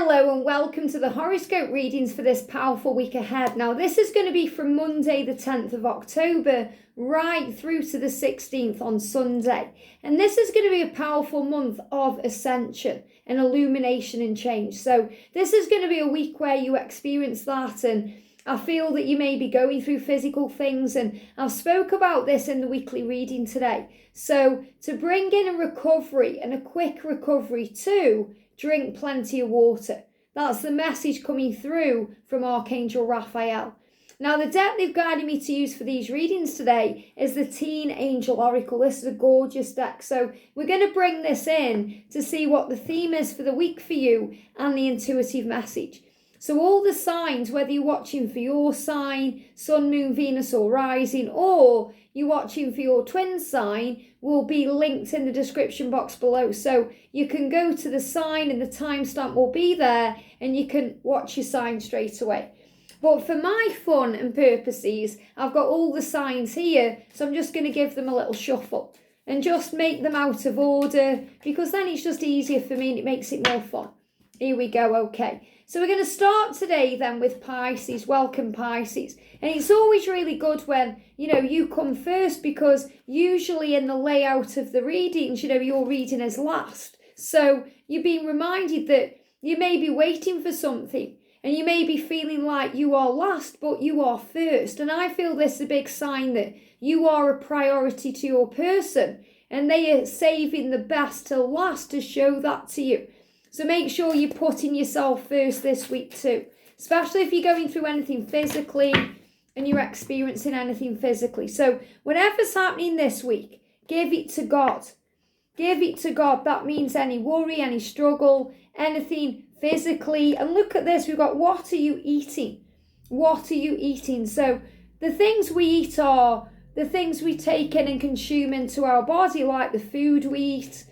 Hello and welcome to the horoscope readings for this powerful week ahead. Now this is going to be from Monday the 10th of October right through to the 16th on Sunday. And this is going to be a powerful month of ascension and illumination and change. So this is going to be a week where you experience that, and I feel that you may be going through physical things, and I've spoke about this in the weekly reading today. So to bring in a recovery and a quick recovery too, drink plenty of water. That's the message coming through from Archangel Raphael. Now, the deck they've guided me to use for these readings today is the Teen Angel Oracle. This is a gorgeous deck. So we're going to bring this in to see what the theme is for the week for you and the intuitive message. So all the signs, whether you're watching for your sign, Sun, Moon, Venus or Rising, or you're watching for your twin sign, will be linked in the description box below. So you can go to the sign and the timestamp will be there and you can watch your sign straight away. But for my fun and purposes, I've got all the signs here, so I'm just going to give them a little shuffle and just make them out of order, because then it's just easier for me and it makes it more fun. Here we go, okay. So we're going to start today then with Pisces. Welcome, Pisces. And it's always really good when, you come first, because usually in the layout of the readings, your reading is last. So you're being reminded that you may be waiting for something and you may be feeling like you are last, but you are first. And I feel this is a big sign that you are a priority to your person and they are saving the best till last to show that to you. So make sure you're putting yourself first this week too, especially if you're going through anything physically and you're experiencing anything physically. So whatever's happening this week, give it to God. Give it to God. That means any worry, any struggle, anything physically. And look at this, we've got what are you eating? What are you eating? So the things we eat are the things we take in and consume into our body, like the food we eat,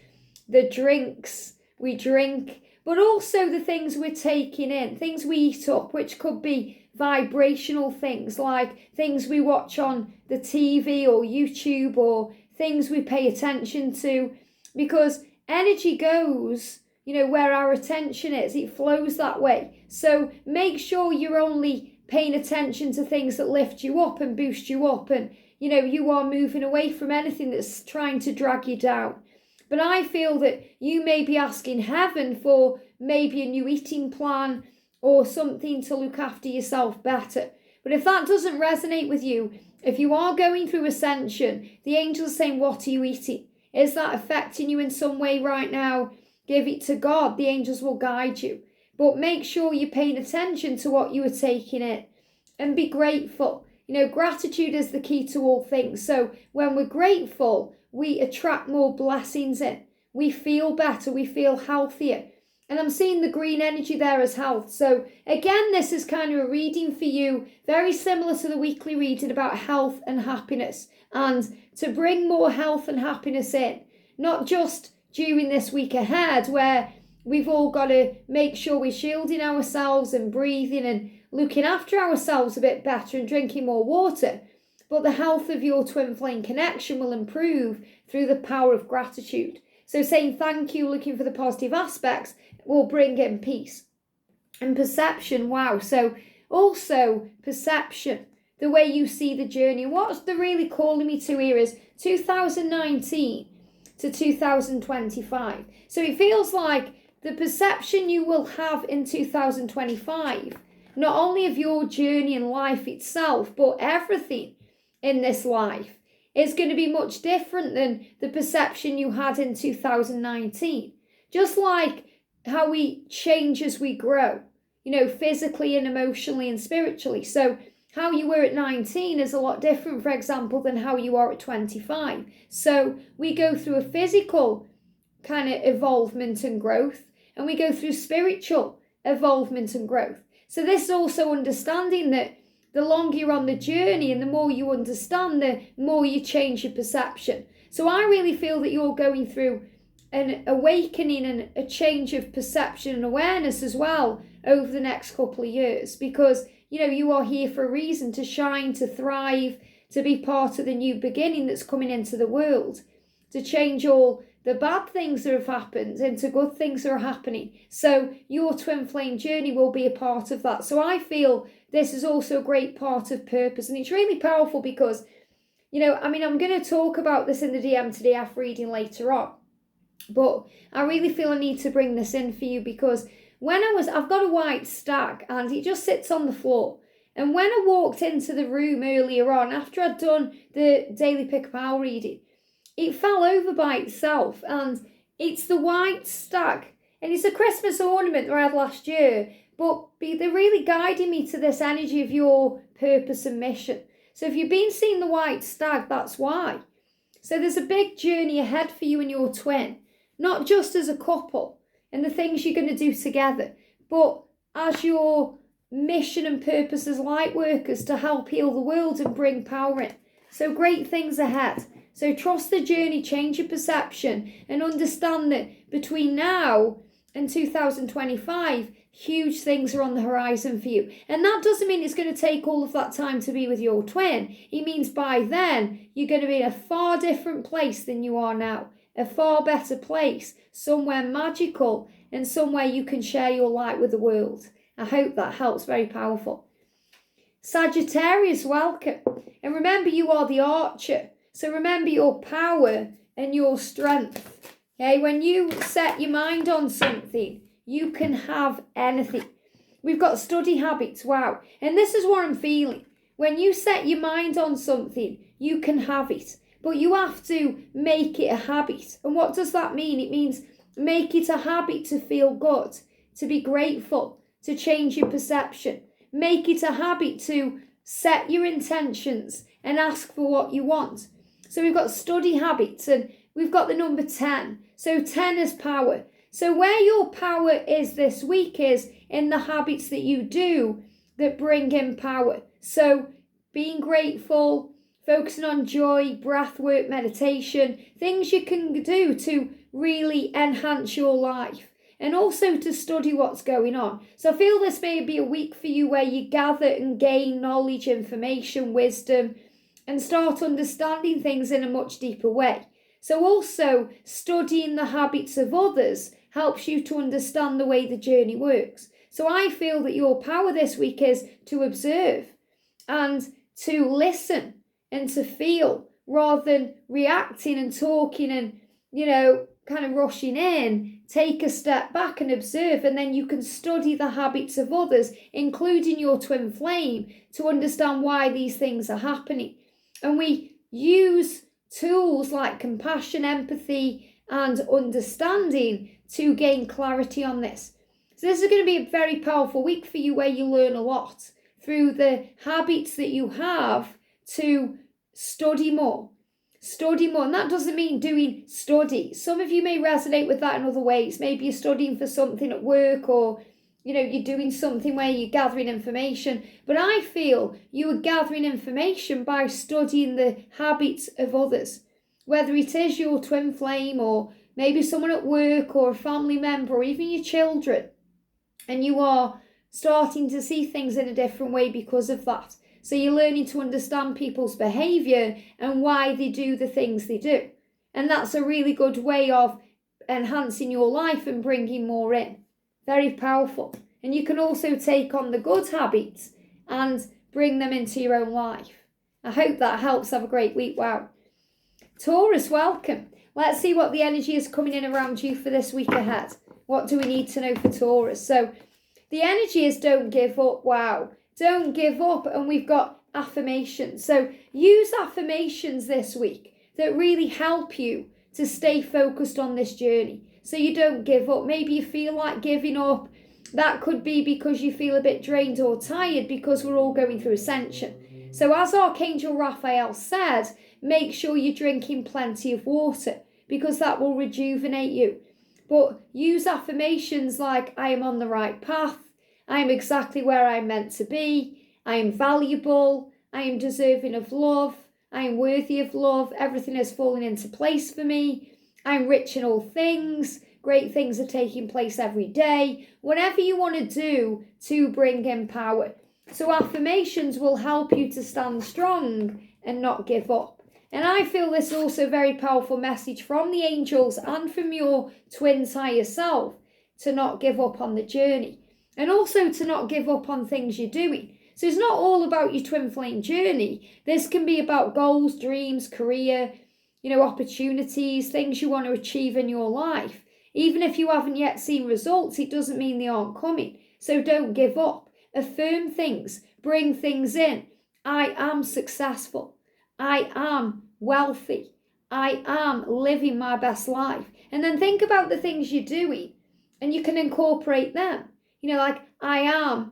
the drinks we drink, but also the things we're taking in, things we eat up, which could be vibrational things, like things we watch on the TV or YouTube, or things we pay attention to, because energy goes, where our attention is, it flows that way. So make sure you're only paying attention to things that lift you up and boost you up, and you are moving away from anything that's trying to drag you down. But I feel that you may be asking heaven for maybe a new eating plan or something to look after yourself better. But if that doesn't resonate with you, if you are going through ascension, the angels are saying, what are you eating? Is that affecting you in some way right now? Give it to God. The angels will guide you. But make sure you're paying attention to what you are taking in and be grateful. Gratitude is the key to all things. So when we're grateful, we attract more blessings in. We feel better, we feel healthier. And I'm seeing the green energy there as health. So again, this is kind of a reading for you, very similar to the weekly reading about health and happiness. And to bring more health and happiness in, not just during this week ahead where we've all got to make sure we're shielding ourselves and breathing and looking after ourselves a bit better and drinking more water. But the health of your twin flame connection will improve through the power of gratitude. So saying thank you, looking for the positive aspects, will bring in peace. And perception, wow. So also perception, the way you see the journey. What's they're really calling me to here is 2019 to 2025. So it feels like the perception you will have in 2025, not only of your journey in life itself, but everything in this life is going to be much different than the perception you had in 2019. Just like how we change as we grow, physically and emotionally and spiritually. So how you were at 19 is a lot different, for example, than how you are at 25. So we go through a physical kind of evolvement and growth, and we go through spiritual evolvement and growth. So this is also understanding that the longer you're on the journey and the more you understand, the more you change your perception. So I really feel that you're going through an awakening and a change of perception and awareness as well over the next couple of years, because, you are here for a reason, to shine, to thrive, to be part of the new beginning that's coming into the world, to change all the bad things that have happened into good things that are happening. So your twin flame journey will be a part of that. So I feel this is also a great part of purpose. And it's really powerful because, I'm going to talk about this in the DM to DF reading later on. But I really feel I need to bring this in for you because I've got a white stag and it just sits on the floor. And when I walked into the room earlier on, after I'd done the daily pick-up hour reading, it fell over by itself, and it's the white stag. And it's a Christmas ornament that I had last year, but they're really guiding me to this energy of your purpose and mission. So if you've been seeing the white stag, that's why. So there's a big journey ahead for you and your twin, not just as a couple and the things you're going to do together, but as your mission and purpose as light workers to help heal the world and bring power in. So great things ahead. So trust the journey, change your perception, and understand that between now and 2025, huge things are on the horizon for you. And that doesn't mean it's going to take all of that time to be with your twin. It means by then, you're going to be in a far different place than you are now. A far better place, somewhere magical, and somewhere you can share your light with the world. I hope that helps. Very powerful. Sagittarius, welcome. And remember, you are the archer. So remember your power and your strength. Okay, when you set your mind on something, you can have anything. We've got study habits, wow. And this is what I'm feeling. When you set your mind on something, you can have it. But you have to make it a habit. And what does that mean? It means make it a habit to feel good, to be grateful, to change your perception. Make it a habit to set your intentions and ask for what you want. So we've got study habits and we've got the number 10. So 10 is power. So where your power is this week is in the habits that you do that bring in power. So being grateful, focusing on joy, breath work, meditation, things you can do to really enhance your life. And also to study what's going on. So I feel this may be a week for you where you gather and gain knowledge, information, wisdom, and start understanding things in a much deeper way. So also studying the habits of others helps you to understand the way the journey works. So I feel that your power this week is to observe and to listen and to feel rather than reacting and talking and, kind of rushing in. Take a step back and observe, and then you can study the habits of others, including your twin flame, to understand why these things are happening. And we use tools like compassion, empathy, and understanding to gain clarity on this. So this is going to be a very powerful week for you where you learn a lot through the habits that you have to study more. Study more, and that doesn't mean doing study. Some of you may resonate with that in other ways. Maybe you're studying for something at work, or you're doing something where you're gathering information. But I feel you are gathering information by studying the habits of others, whether it is your twin flame or maybe someone at work or a family member or even your children, and you are starting to see things in a different way because of that. So you're learning to understand people's behaviour and why they do the things they do. And that's a really good way of enhancing your life and bringing more in. Very powerful. And you can also take on the good habits and bring them into your own life. I hope that helps. Have a great week. Wow. Taurus, welcome. Let's see what the energy is coming in around you for this week ahead. What do we need to know for Taurus? So the energy is don't give up. Wow. Don't give up. And we've got affirmations. So use affirmations this week that really help you to stay focused on this journey so you don't give up. Maybe you feel like giving up. That could be because you feel a bit drained or tired, because we're all going through ascension. So as Archangel Raphael said, make sure you're drinking plenty of water, because that will rejuvenate you. But use affirmations like, I am on the right path. I am exactly where I'm meant to be. I am valuable. I am deserving of love. I am worthy of love. Everything is falling into place for me. I'm rich in all things. Great things are taking place every day. Whatever you want to do to bring in power. So affirmations will help you to stand strong and not give up. And I feel this is also a very powerful message from the angels and from your twin higher self to not give up on the journey. And also to not give up on things you're doing. So it's not all about your twin flame journey. This can be about goals, dreams, career, opportunities, things you want to achieve in your life. Even if you haven't yet seen results, it doesn't mean they aren't coming. So don't give up. Affirm things. Bring things in. I am successful. I am wealthy. I am living my best life. And then think about the things you're doing and you can incorporate them. Like I am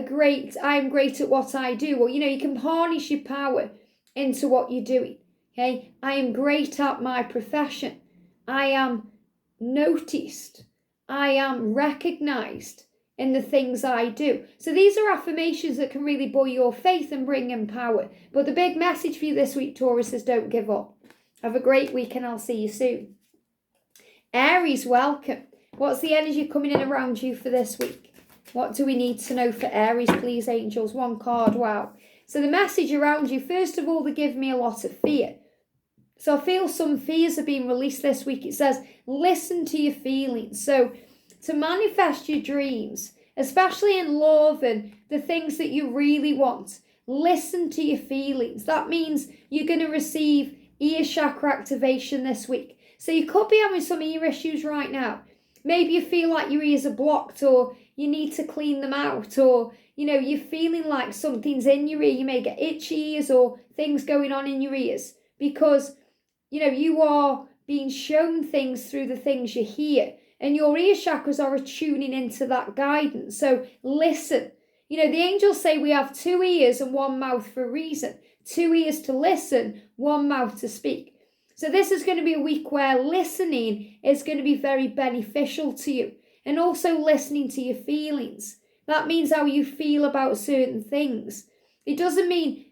great at what I do. Or, you can harness your power into what you're doing. Okay. I am great at my profession. I am noticed. I am recognized in the things I do. So these are affirmations that can really buoy your faith and bring in power. But the big message for you this week, Taurus, is don't give up. Have a great week and I'll see you soon. Aries, welcome. What's the energy coming in around you for this week? What do we need to know for Aries, please, angels? One card, wow. So the message around you, first of all, they give me a lot of fear. So I feel some fears are being released this week. It says, listen to your feelings. So to manifest your dreams, especially in love and the things that you really want, listen to your feelings. That means you're going to receive ear chakra activation this week. So you could be having some ear issues right now. Maybe you feel like your ears are blocked or you need to clean them out, or, you're feeling like something's in your ear. You may get itchy ears or things going on in your ears because, you are being shown things through the things you hear. And your ear chakras are attuning into that guidance. So listen. The angels say we have 2 ears and 1 mouth for a reason. 2 ears to listen, 1 mouth to speak. So this is going to be a week where listening is going to be very beneficial to you. And also listening to your feelings. That means how you feel about certain things. It doesn't mean,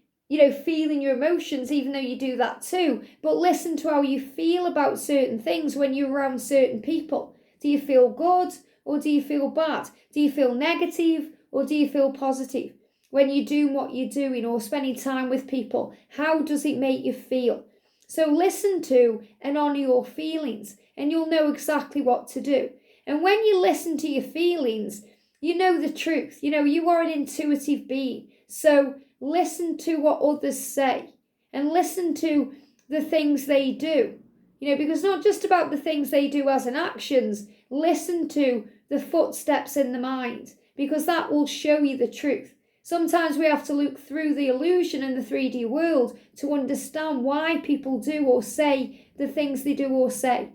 feeling your emotions, even though you do that too. But listen to how you feel about certain things when you're around certain people. Do you feel good or do you feel bad? Do you feel negative or do you feel positive? When you're doing what you're doing or spending time with people, how does it make you feel? So listen to and honour your feelings and you'll know exactly what to do. And when you listen to your feelings, you know the truth. You are an intuitive being. So listen to what others say and listen to the things they do. Because not just about the things they do as in actions, listen to the footsteps in the mind because that will show you the truth. Sometimes we have to look through the illusion in the 3D world to understand why people do or say the things they do or say.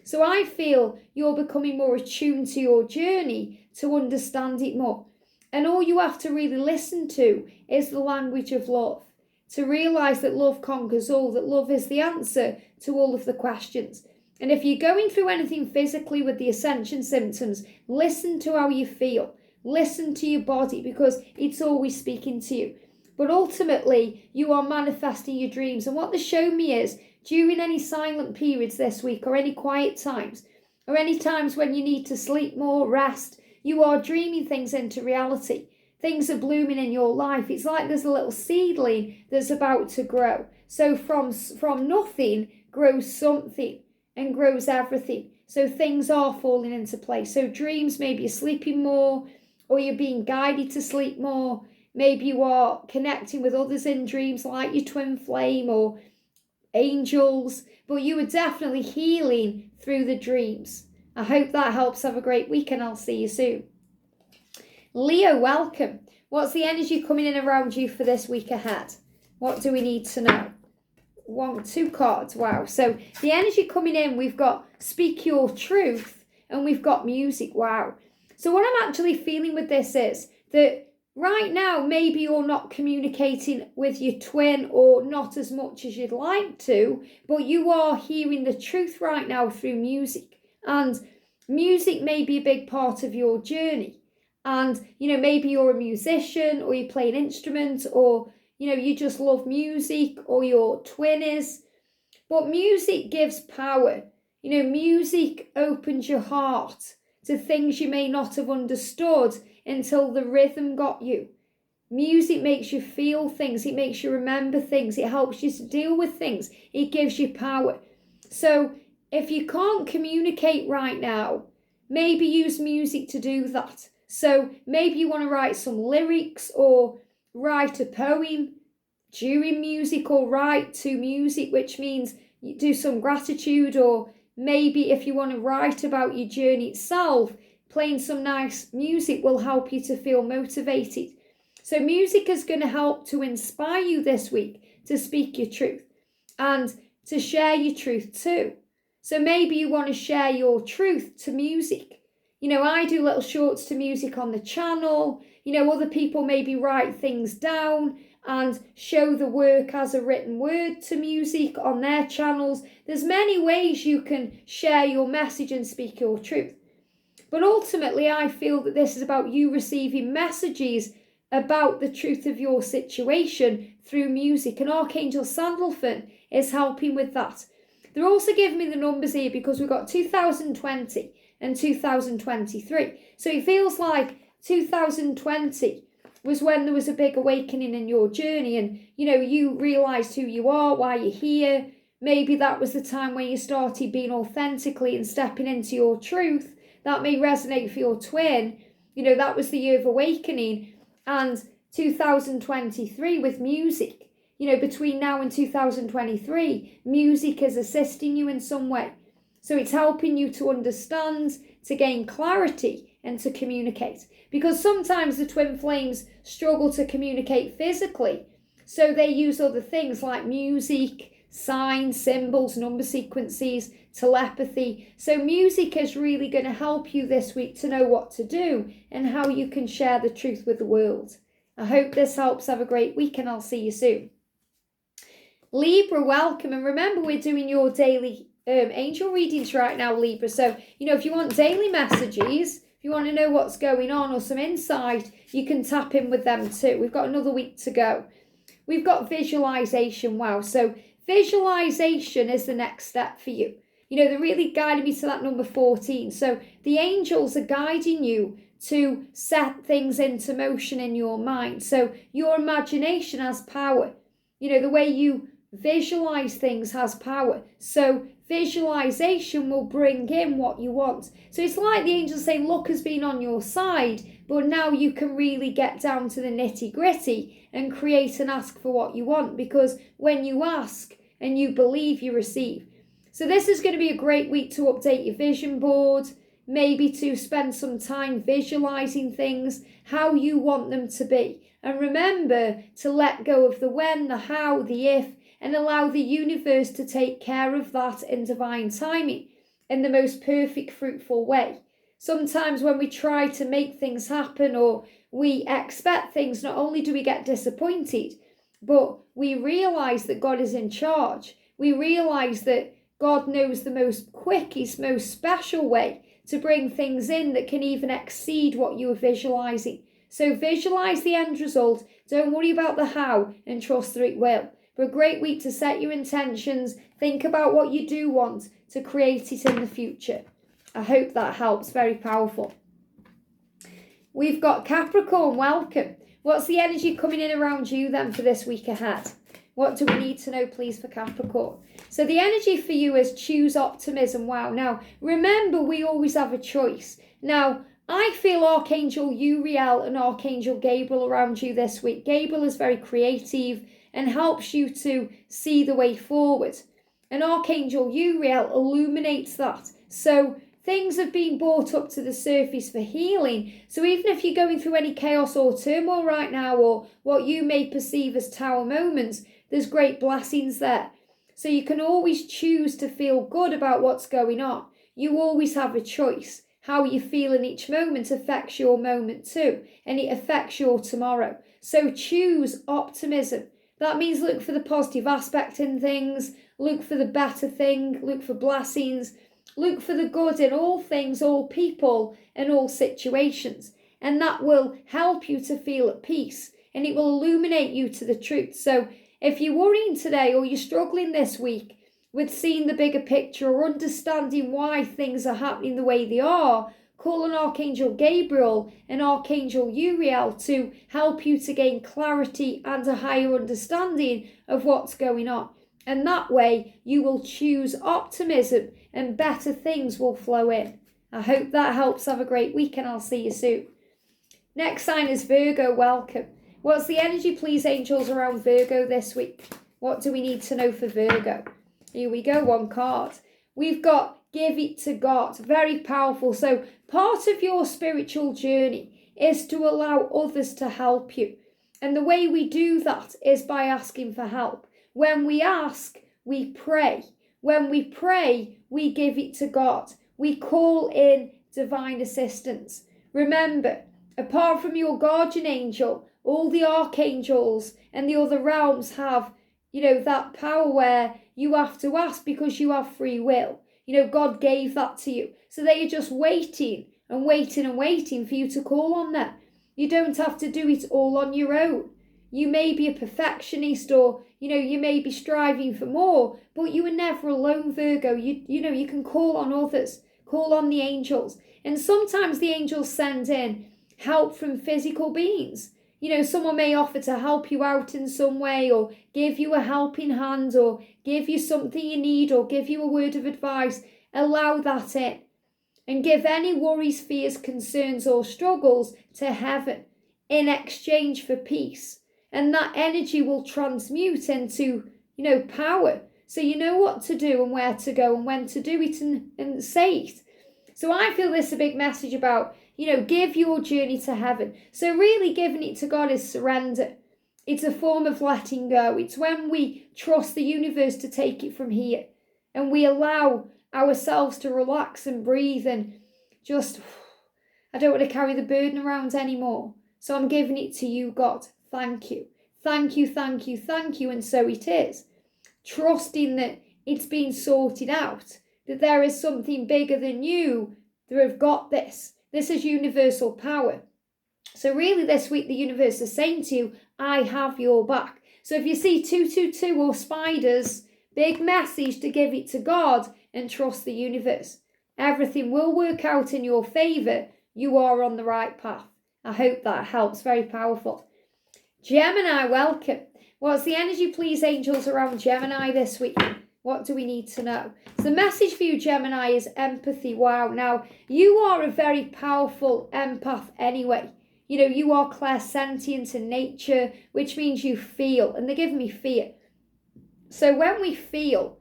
So I feel you're becoming more attuned to your journey to understand it more. And all you have to really listen to is the language of love. To realise that love conquers all, that love is the answer to all of the questions. And if you're going through anything physically with the ascension symptoms, listen to how you feel. Listen to your body because it's always speaking to you. But ultimately, you are manifesting your dreams. And what they show me is, during any silent periods this week or any quiet times, or any times when you need to sleep more, rest, you are dreaming things into reality. Things are blooming in your life. It's like there's a little seedling that's about to grow. So from nothing grows something and grows everything. So things are falling into place. So dreams, maybe you're sleeping more or you're being guided to sleep more. Maybe you are connecting with others in dreams like your twin flame or angels. But you are definitely healing through the dreams. I hope that helps. Have a great week and I'll see you soon. Leo, welcome. What's the energy coming in around you for this week ahead? What do we need to know? 2 cards. Wow. So the energy coming in, we've got speak your truth and we've got music. Wow. So what I'm actually feeling with this is that right now, maybe you're not communicating with your twin or not as much as you'd like to, but you are hearing the truth right now through music. And music may be a big part of your journey. And, maybe you're a musician or you play an instrument or, you just love music or your twin is. But music gives power. Music opens your heart to things you may not have understood until the rhythm got you. Music makes you feel things. It makes you remember things. It helps you to deal with things. It gives you power. So if you can't communicate right now, maybe use music to do that. So maybe you want to write some lyrics or write a poem during music or write to music, which means you do some gratitude, or maybe if you want to write about your journey itself, playing some nice music will help you to feel motivated. So music is going to help to inspire you this week to speak your truth and to share your truth too. So maybe you want to share your truth to music. You know, I do little shorts to music on the channel. You know, other people maybe write things down and show the work as a written word to music on their channels. There's many ways you can share your message and speak your truth. But ultimately, I feel that this is about you receiving messages about the truth of your situation through music. And Archangel Sandalphon is helping with that. They're also giving me the numbers here because we've got 2020 and 2023. So it feels like 2020 was when there was a big awakening in your journey, and you know, you realised who you are, why you're here. Maybe that was the time when you started being authentically and stepping into your truth. That may resonate for your twin. You know, that was the year of awakening. And 2023 with music, you know, between now and 2023, music is assisting you in some way. So it's helping you to understand, to gain clarity and to communicate. Because sometimes the twin flames struggle to communicate physically. So they use other things like music, signs, symbols, number sequences, telepathy. So music is really going to help you this week to know what to do and how you can share the truth with the world. I hope this helps. Have a great week and I'll see you soon. Libra, welcome. And remember, we're doing your daily angel readings right now, Libra. So, you know, if you want daily messages, if you want to know what's going on or some insight, you can tap in with them too. We've got another week to go. We've got visualization. Wow. So visualization is the next step for you. You know, they're really guiding me to that number 14. So the angels are guiding you to set things into motion in your mind. So your imagination has power. You know, the way you visualize things has power. So visualization will bring in what you want. So it's like the angels saying, luck has been on your side, but now you can really get down to the nitty gritty and create and ask for what you want, because when you ask and you believe, you receive. So this is going to be a great week to update your vision board, maybe to spend some time visualizing things, how you want them to be. And remember to let go of the when, the how, the if, and allow the universe to take care of that in divine timing in the most perfect, fruitful way. Sometimes when we try to make things happen or we expect things, not only do we get disappointed, but we realize that God is in charge. We realize that God knows the most quickest, most special way to bring things in that can even exceed what you are visualizing. So visualize the end result. Don't worry about the how and trust that it will. But a great week to set your intentions. Think about what you do want to create it in the future. I hope that helps. Very powerful. We've got Capricorn. Welcome. What's the energy coming in around you then for this week ahead? What do we need to know, please, for Capricorn? So the energy for you is choose optimism. Wow. Now, remember, we always have a choice. Now, I feel Archangel Uriel and Archangel Gabriel around you this week. Gabriel is very creative and helps you to see the way forward. And Archangel Uriel illuminates that. So things have been brought up to the surface for healing. So even if you're going through any chaos or turmoil right now, or what you may perceive as tower moments, there's great blessings there. So you can always choose to feel good about what's going on. You always have a choice. How you feel in each moment affects your moment too, and it affects your tomorrow. So choose optimism. That means look for the positive aspect in things, look for the better thing, look for blessings, look for the good in all things, all people, and all situations. And that will help you to feel at peace, and it will illuminate you to the truth. So if you're worrying today or you're struggling this week with seeing the bigger picture or understanding why things are happening the way they are, call on Archangel Gabriel and Archangel Uriel to help you to gain clarity and a higher understanding of what's going on. And that way you will choose optimism and better things will flow in. I hope that helps. Have a great week and I'll see you soon. Next sign is Virgo. Welcome. What's the energy, please, angels, around Virgo this week? What do we need to know for Virgo? Here we go, one card. We've got give it to God. Very powerful. So part of your spiritual journey is to allow others to help you. And the way we do that is by asking for help. When we ask, we pray. When we pray, we give it to God. We call in divine assistance. Remember, apart from your guardian angel, all the archangels and the other realms have, that power where you have to ask because you have free will. God gave that to you. So they are just waiting and waiting and waiting for you to call on them. You don't have to do it all on your own. You may be a perfectionist or, you may be striving for more, but you are never alone, Virgo. You can call on others, call on the angels. And sometimes the angels send in help from physical beings. Someone may offer to help you out in some way or give you a helping hand or give you something you need or give you a word of advice. Allow that in and give any worries, fears, concerns or struggles to heaven in exchange for peace. And that energy will transmute into, power. So you know what to do and where to go and when to do it and say it. So I feel this is a big message about, give your journey to heaven. So really giving it to God is surrender. It's a form of letting go. It's when we trust the universe to take it from here. And we allow ourselves to relax and breathe and just, I don't want to carry the burden around anymore. So I'm giving it to you, God. Thank you. Thank you, thank you, thank you. And so it is. Trusting that it's been sorted out. That there is something bigger than you that have got this. This is universal power. So really this week the universe is saying to you, I have your back. So if you see 222 or spiders, big message to give it to God and trust the universe. Everything will work out in your favour. You are on the right path. I hope that helps. Very powerful. Gemini, welcome. What's the energy, please, angels, around Gemini this week? What do we need to know? So the message for you, Gemini, is empathy. Wow. Now, you are a very powerful empath anyway. You are clairsentient in nature, which means you feel. And they give me fear. So when we feel,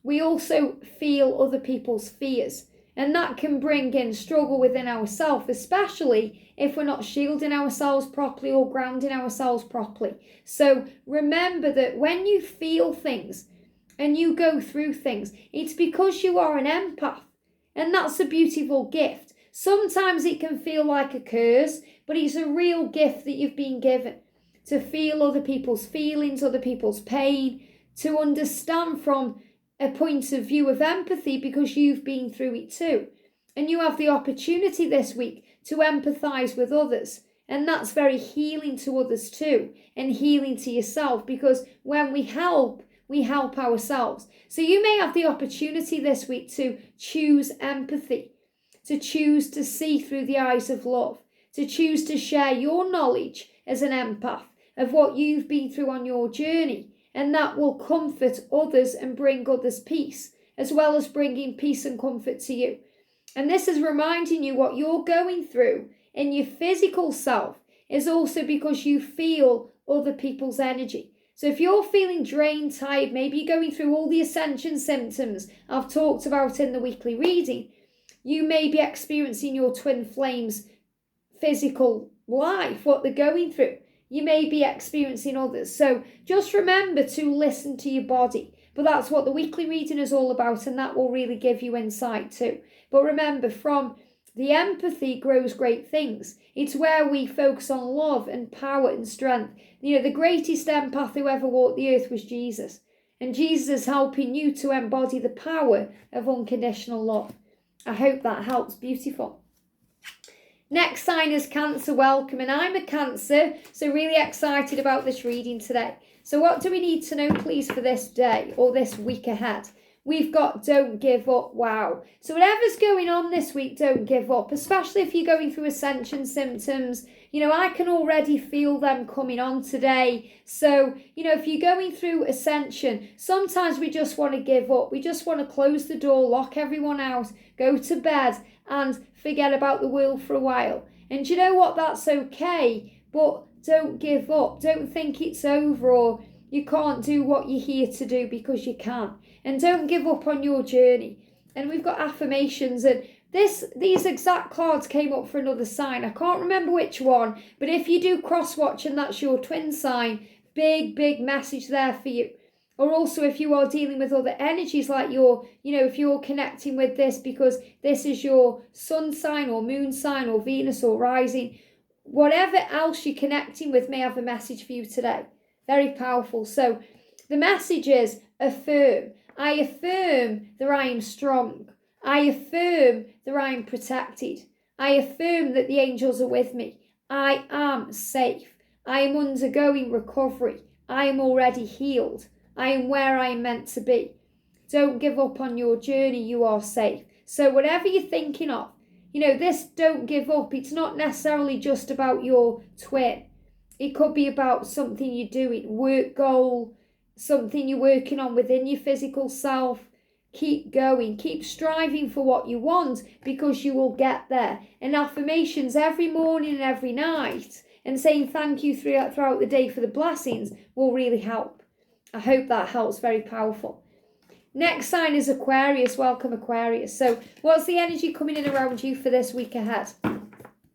we also feel other people's fears. And that can bring in struggle within ourselves, especially if we're not shielding ourselves properly or grounding ourselves properly. So remember that when you feel things and you go through things, it's because you are an empath. And that's a beautiful gift. Sometimes it can feel like a curse, but it's a real gift that you've been given. To feel other people's feelings, other people's pain, to understand from a point of view of empathy because you've been through it too. And you have the opportunity this week to empathise with others. And that's very healing to others too. And healing to yourself, because when we help ourselves. So you may have the opportunity this week to choose empathy, to choose to see through the eyes of love, to choose to share your knowledge as an empath of what you've been through on your journey. And that will comfort others and bring others peace, as well as bringing peace and comfort to you. And this is reminding you what you're going through in your physical self is also because you feel other people's energy. So if you're feeling drained, tired, maybe you're going through all the ascension symptoms I've talked about in the weekly reading, you may be experiencing your twin flames' physical life, what they're going through. You may be experiencing others. So just remember to listen to your body. But that's what the weekly reading is all about, and that will really give you insight too. But remember, from the empathy grows great things. It's where we focus on love and power and strength. The greatest empath who ever walked the earth was Jesus. And Jesus is helping you to embody the power of unconditional love. I hope that helps. Beautiful. Next sign is Cancer. Welcome. And I'm a Cancer, so really excited about this reading today. So what do we need to know, please, for this day or this week ahead? we've got don't give up. Wow. So whatever's going on this week, don't give up, especially if you're going through ascension symptoms. You know, I can already feel them coming on today. So, you know, if you're going through ascension, sometimes we just want to give up. We just want to close the door, lock everyone out, go to bed and forget about the world for a while. And you know what? That's okay. But don't give up. Don't think it's over or you can't do what you're here to do, because you can. And don't give up on your journey. And we've got affirmations, and these exact cards came up for another sign. I can't remember which one, but if you do cross watch and that's your twin sign, big message there for you. Or also if you are dealing with other energies, like if you're connecting with this because this is your sun sign or moon sign or Venus or rising, whatever else you're connecting with may have a message for you today. Very powerful. So the message is affirm. I affirm that I am strong. I affirm that I am protected. I affirm that the angels are with me. I am safe. I am undergoing recovery. I am already healed. I am where I am meant to be. Don't give up on your journey. You are safe. So whatever you're thinking of, this don't give up. It's not necessarily just about your twin. It could be about something you're doing, work goal, something you're working on within your physical self. Keep going, keep striving for what you want, because you will get there. And affirmations every morning and every night and saying thank you throughout the day for the blessings will really help. I hope that helps. Very powerful. Next sign is Aquarius. Welcome, Aquarius. So what's the energy coming in around you for this week ahead?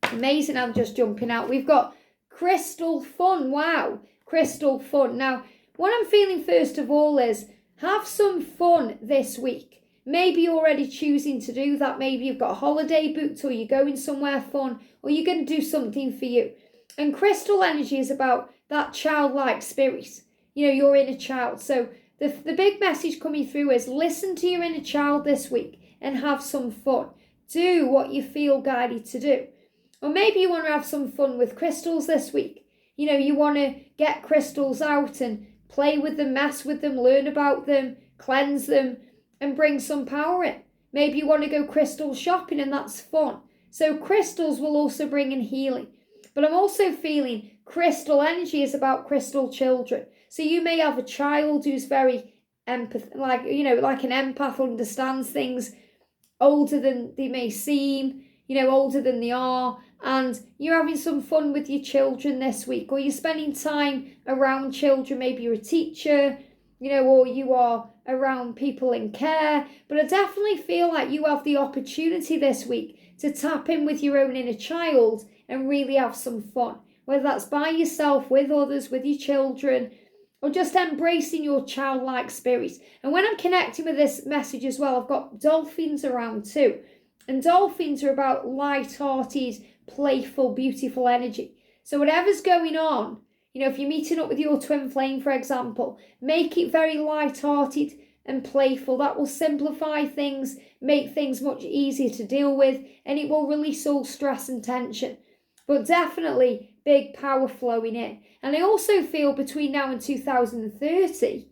Amazing. I'm just jumping out. We've got crystal fun. Wow. Crystal fun. Now, what I'm feeling first of all is have some fun this week. Maybe you're already choosing to do that. Maybe you've got a holiday booked, or you're going somewhere fun, or you're going to do something for you. And crystal energy is about that childlike spirit. Your inner child. So the big message coming through is listen to your inner child this week and have some fun. Do what you feel guided to do. Or maybe you want to have some fun with crystals this week. You want to get crystals out and play with them, mess with them, learn about them, cleanse them, and bring some power in. Maybe you want to go crystal shopping, and that's fun. So crystals will also bring in healing. But I'm also feeling crystal energy is about crystal children. So you may have a child who's very like an empath, understands things, older than they may seem, older than they are, and you're having some fun with your children this week, or you're spending time around children. Maybe you're a teacher, or you are around people in care. But I definitely feel like you have the opportunity this week to tap in with your own inner child and really have some fun, whether that's by yourself, with others, with your children, or just embracing your childlike spirit. And when I'm connecting with this message as well, I've got dolphins around too. And dolphins are about light-hearted, playful, beautiful energy. So whatever's going on, if you're meeting up with your twin flame, for example, make it very light-hearted and playful. That will simplify things, make things much easier to deal with, and it will release all stress and tension. But definitely big power flowing in. And I also feel between now and 2030,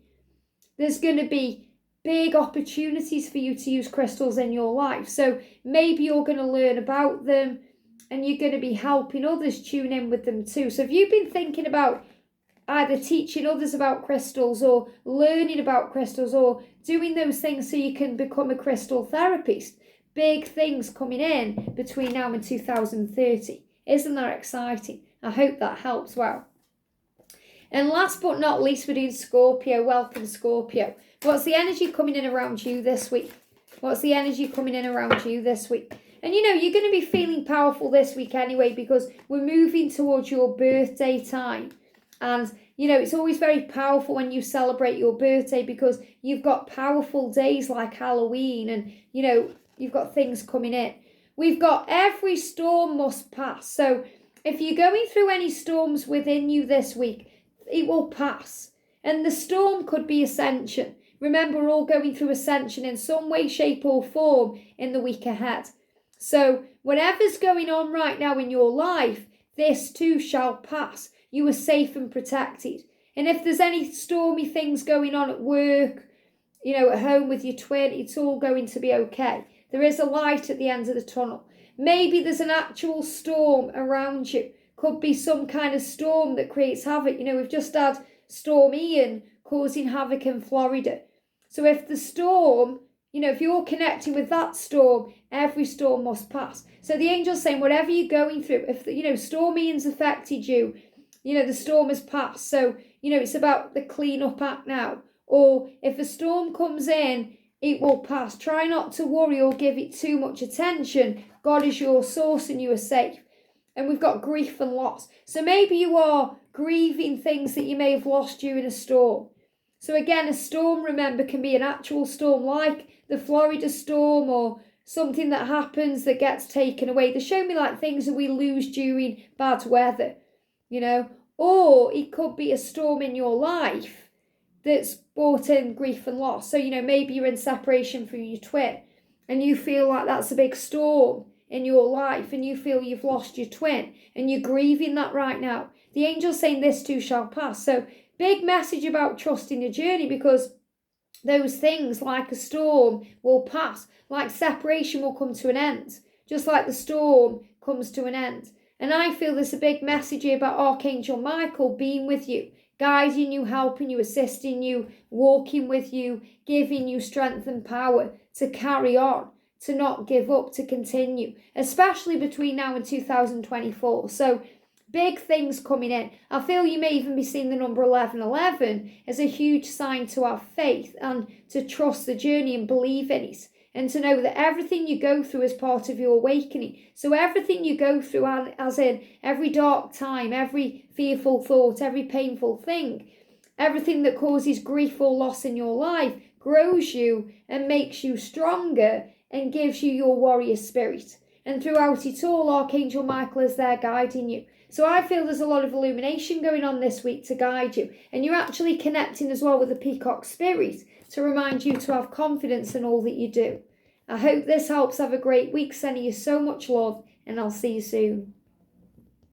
there's going to be big opportunities for you to use crystals in your life. So maybe you're going to learn about them and you're going to be helping others tune in with them too. So if you've been thinking about either teaching others about crystals or learning about crystals or doing those things so you can become a crystal therapist, big things coming in between now and 2030. Isn't that exciting? I hope that helps. Wow. And last but not least, we're doing Scorpio. Welcome, Scorpio. What's the energy coming in around you this week? What's the energy coming in around you this week? And you're going to be feeling powerful this week anyway, because we're moving towards your birthday time. And, it's always very powerful when you celebrate your birthday, because you've got powerful days like Halloween and, you've got things coming in. We've got every storm must pass. So if you're going through any storms within you this week, it will pass. And the storm could be ascension. Remember, we're all going through ascension in some way, shape or form in the week ahead. So whatever's going on right now in your life, this too shall pass. You are safe and protected. And if there's any stormy things going on at work, you know, at home with your twin, it's all going to be okay. There is a light at the end of the tunnel. Maybe there's an actual storm around you. Could be some kind of storm that creates havoc. You know, we've just had Storm Ian causing havoc in Florida. So if the storm, you know, if you're connecting with that storm, every storm must pass. So the angel's saying, whatever you're going through, if, you know, Storm Ian's affected you, you know, the storm has passed. So, you know, it's about the clean up act now. Or if a storm comes in, it will pass. Try not to worry or give it too much attention. God is your source and you are safe. And we've got grief and loss. So maybe you are grieving things that you may have lost during a storm. So again, a storm, remember, can be an actual storm like the Florida storm or something that happens that gets taken away. They show me like things that we lose during bad weather, you know. Or it could be a storm in your life that's brought in grief and loss. So, you know, maybe you're in separation from your twin and you feel like that's a big storm in your life and you feel you've lost your twin and you're grieving that right now. The angel's saying this too shall pass. So big message about trusting your journey, because those things like a storm will pass, like separation will come to an end, just like the storm comes to an end. And I feel there's a big message here about Archangel Michael being with you, guiding you, helping you, assisting you, walking with you, giving you strength and power to carry on, to not give up, to continue, especially between now and 2024. So big things coming in. I feel you may even be seeing the number 1111 as a huge sign to have faith and to trust the journey and believe in it. And to know that everything you go through is part of your awakening. So everything you go through, as in every dark time, every fearful thought, every painful thing, everything that causes grief or loss in your life grows you and makes you stronger and gives you your warrior spirit. And throughout it all, Archangel Michael is there guiding you. So I feel there's a lot of illumination going on this week to guide you. And you're actually connecting as well with the peacock spirit to remind you to have confidence in all that you do. I hope this helps. Have a great week. Sending you so much love, and I'll see you soon.